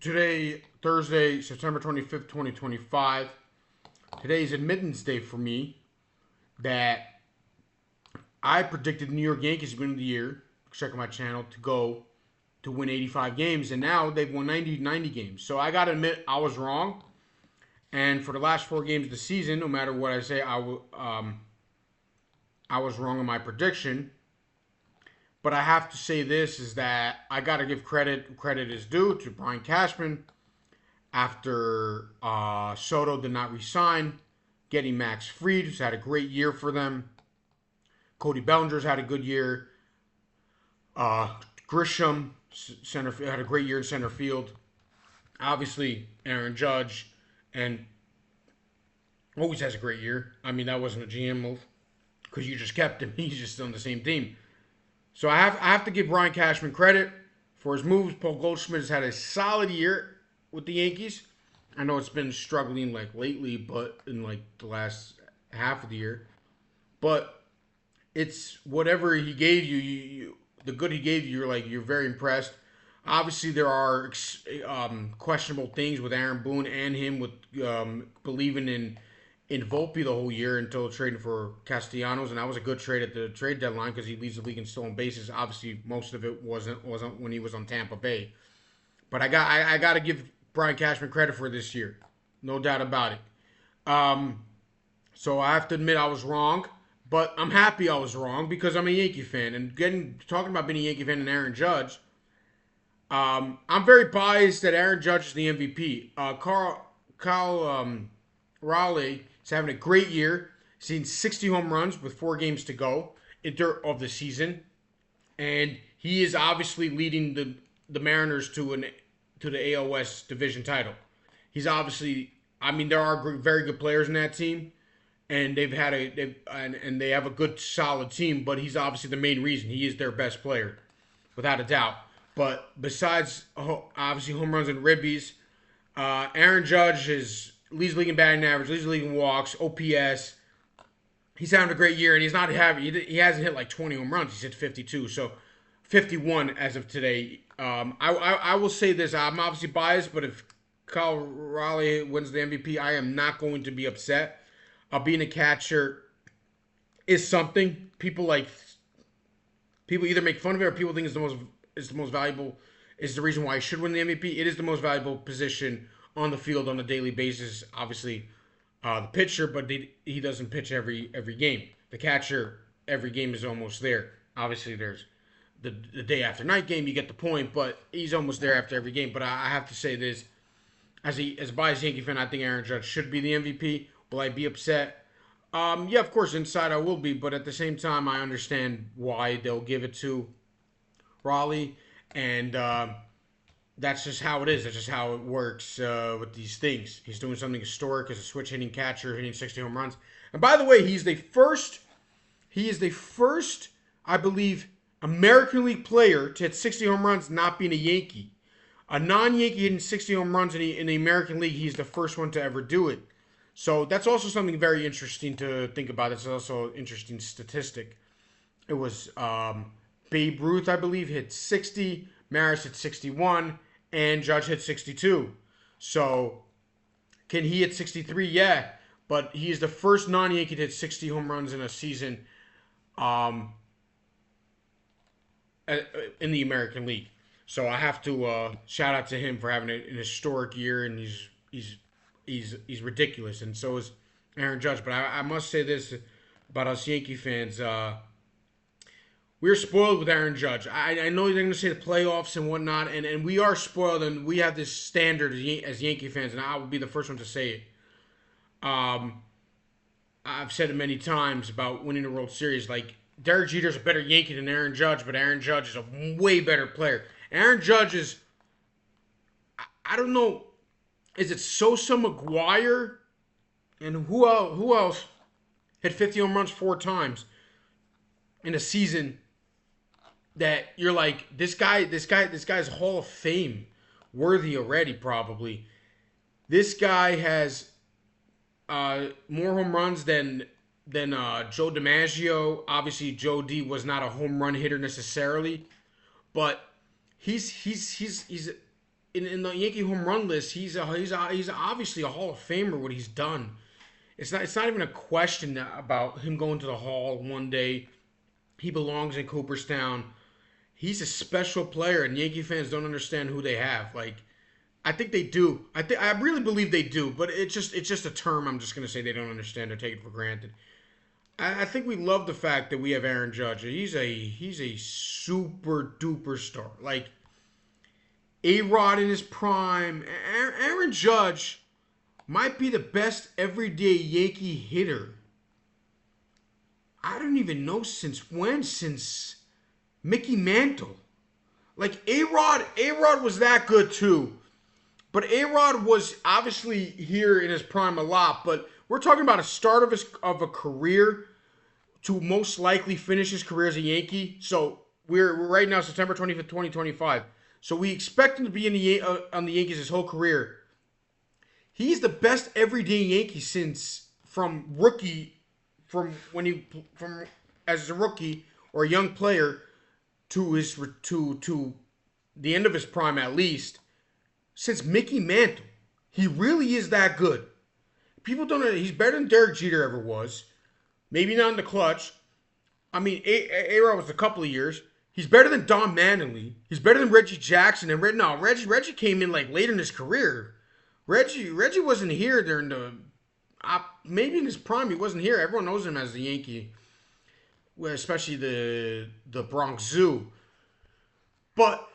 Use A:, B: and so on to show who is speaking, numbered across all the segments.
A: Today, Thursday, September 25th, 2025. Today is admittance day for me that I predicted the New York Yankees win of the year. Check my channel to go to win 85 games, and now they've won 90 games. So I got to admit, I was wrong. And for the last 4 games of the season, no matter what I say, I was wrong on my prediction. But I have to say this is that I got to give credit is due to Brian Cashman after Soto did not resign, getting Max Fried, who's had a great year for them. Cody Bellinger's had a good year. Grisham had a great year in center field. Obviously, Aaron Judge and always has a great year. I mean, that wasn't a GM move because you just kept him. He's just on the same team. So I have to give Brian Cashman credit for his moves. Paul Goldschmidt has had a solid year with the Yankees. I know it's been struggling like lately, but in like the last half of the year. But it's whatever he gave you, the good he gave you. You're very impressed. Obviously, there are questionable things with Aaron Boone and him with believing in Volpe the whole year until trading for Castellanos, and that was a good trade at the trade deadline because he leads the league in stolen bases. Obviously, most of it wasn't when he was on Tampa Bay, but I got to give Brian Cashman credit for this year, no doubt about it. So I have to admit I was wrong, but I'm happy I was wrong because I'm a Yankee fan, and talking about being a Yankee fan and Aaron Judge. I'm very biased that Aaron Judge is the MVP. Kyle Raleigh is having a great year. Seen 60 home runs with 4 games to go of the season, and he is obviously leading the Mariners to the AOS division title. He's obviously, I mean, there are very good players in that team, and and they have a good solid team. But he's obviously the main reason. He is their best player, without a doubt. But besides, obviously home runs and ribbies, Aaron Judge leads the league in batting average, leads the league in walks, OPS. He's having a great year, and he's not having. He hasn't hit like 20 home runs. He's hit 52, so 51 as of today. I will say this: I'm obviously biased, but if Kyle Raleigh wins the MVP, I am not going to be upset. Being a catcher is something people either make fun of it or people think it's the most valuable. Is the reason why he should win the MVP. It is the most valuable position on the field on a daily basis. Obviously, the pitcher, but he doesn't pitch every game. The catcher, every game is almost there. Obviously, there's the day after night game. You get the point, but he's almost there after every game. But I have to say this: as a biased Yankee fan, I think Aaron Judge should be the MVP. Will I be upset? Yeah, of course, inside I will be, but at the same time, I understand why they'll give it to Raleigh, and that's just how it is. That's just how it works with these things. He's doing something historic as a switch hitting catcher, hitting 60 home runs. And by the way, he is the first, I believe, American League player to hit 60 home runs not being a Yankee. A non-Yankee hitting 60 home runs in the American League, he's the first one to ever do it. So that's also something very interesting to think about. It's also an interesting statistic. It was Babe Ruth, I believe, hit 60. Maris hit 61. And Judge hit 62. So, can he hit 63? Yeah. But he is the first non-Yankee to hit 60 home runs in a season um, in the American League. So, I have to shout out to him for having an historic year, and he's ridiculous. And so is Aaron Judge. But I must say this about us Yankee fans. We're spoiled with Aaron Judge. I know you're going to say the playoffs and whatnot, and we are spoiled, and we have this standard as Yankee fans, and I will be the first one to say it. I've said it many times about winning the World Series. Like, Derek Jeter's a better Yankee than Aaron Judge, but Aaron Judge is a way better player. Aaron Judge is, I don't know, is it Sosa, McGuire, and who else hit 50 home runs 4 times in a season that you're like, this guy's Hall of Fame worthy already, probably. This guy has more home runs than Joe DiMaggio. Obviously, Joe D was not a home run hitter necessarily, but he's in the Yankee home run list, he's obviously a Hall of Famer. What he's done, it's not even a question about him going to the Hall one day. He belongs in Cooperstown. He's a special player, and Yankee fans don't understand who they have. Like, I think they do. I really believe they do, but it's just a term. I'm just gonna say they don't understand or take it for granted. I think we love the fact that we have Aaron Judge. He's a super duper star. Like A-Rod in his prime. Aaron Judge might be the best everyday Yankee hitter. I don't even know since when. Since Mickey Mantle. Like A-Rod was that good too. But A-Rod was obviously here in his prime a lot. But we're talking about a start of a career to most likely finish his career as a Yankee. So we're right now September 25th, 2025. So we expect him to be on the Yankees his whole career. He's the best everyday Yankee since from as a rookie or a young player to the end of his prime at least, since Mickey Mantle. He really is that good. People don't know he's better than Derek Jeter ever was. Maybe not in the clutch. I mean, A-Rod was a couple of years. He's better than Don Mattingly. He's better than Reggie Jackson. And Reggie came in like late in his career. Reggie wasn't here during the maybe in his prime he wasn't here. Everyone knows him as the Yankee, especially the Bronx Zoo. But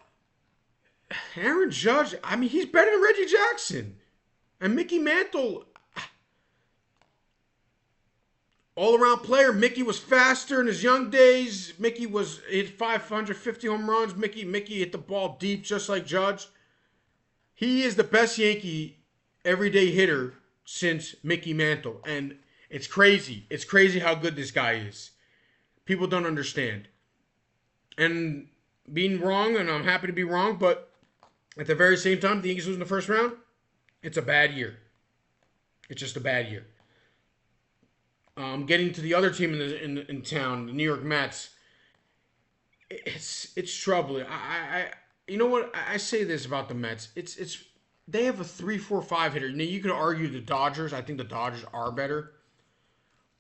A: Aaron Judge, I mean, he's better than Reggie Jackson. And Mickey Mantle, all-around player. Mickey was faster in his young days. Mickey hit 550 home runs. Mickey hit the ball deep just like Judge. He is the best Yankee everyday hitter since Mickey Mantle. And it's crazy. It's crazy how good this guy is. People don't understand. And being wrong, and I'm happy to be wrong, but at the very same time, the Yankees lose in the first round, it's a bad year. It's just a bad year. Getting to the other team in town, the New York Mets, it's troubling. I you know what I say this about the Mets? It's they have a 3-4-5 hitter. Now you could argue the Dodgers. I think the Dodgers are better,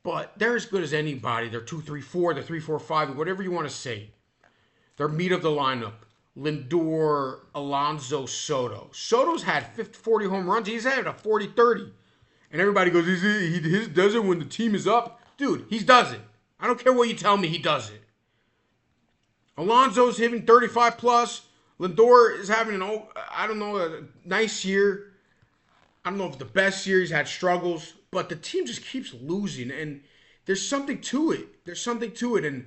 A: but they're as good as anybody. They're 2-3-4. They're 3-4-5. Whatever you want to say. They're meat of the lineup. Lindor, Alonso, Soto. Soto's had 40 home runs. He's had a 40-30. And everybody goes, he does it when the team is up. Dude, he does it. I don't care what you tell me, he does it. Alonso's hitting 35 plus. Lindor is having a nice year. I don't know if the best year. He's had struggles. But the team just keeps losing. And there's something to it. There's something to it. And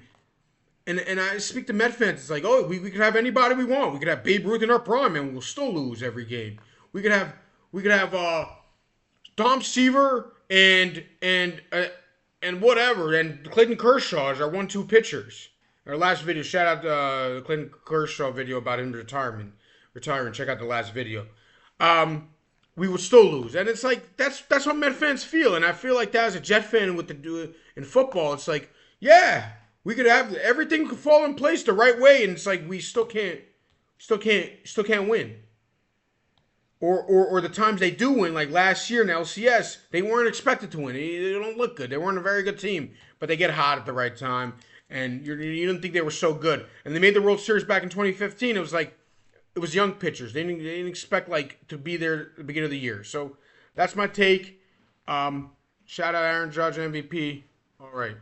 A: I speak to Met fans. It's like, oh, we could have anybody we want. We could have Babe Ruth in our prime, and we'll still lose every game. We could have Tom Seaver and whatever, and Clayton Kershaw as our 1-2 pitchers. Our last video, shout out the Clayton Kershaw video about him retiring. Check out the last video. We would still lose, and it's like that's how Met fans feel, and I feel like that as a Jet fan in football. It's like, yeah, we could have everything could fall in place the right way, and it's like we still can't win. Or the times they do win, like last year in LCS, they weren't expected to win. They don't look good. They weren't a very good team, but they get hot at the right time. And you didn't think they were so good. And they made the World Series back in 2015. It was like it was young pitchers. They didn't expect like to be there at the beginning of the year. So that's my take. Shout out Aaron Judge MVP. All right.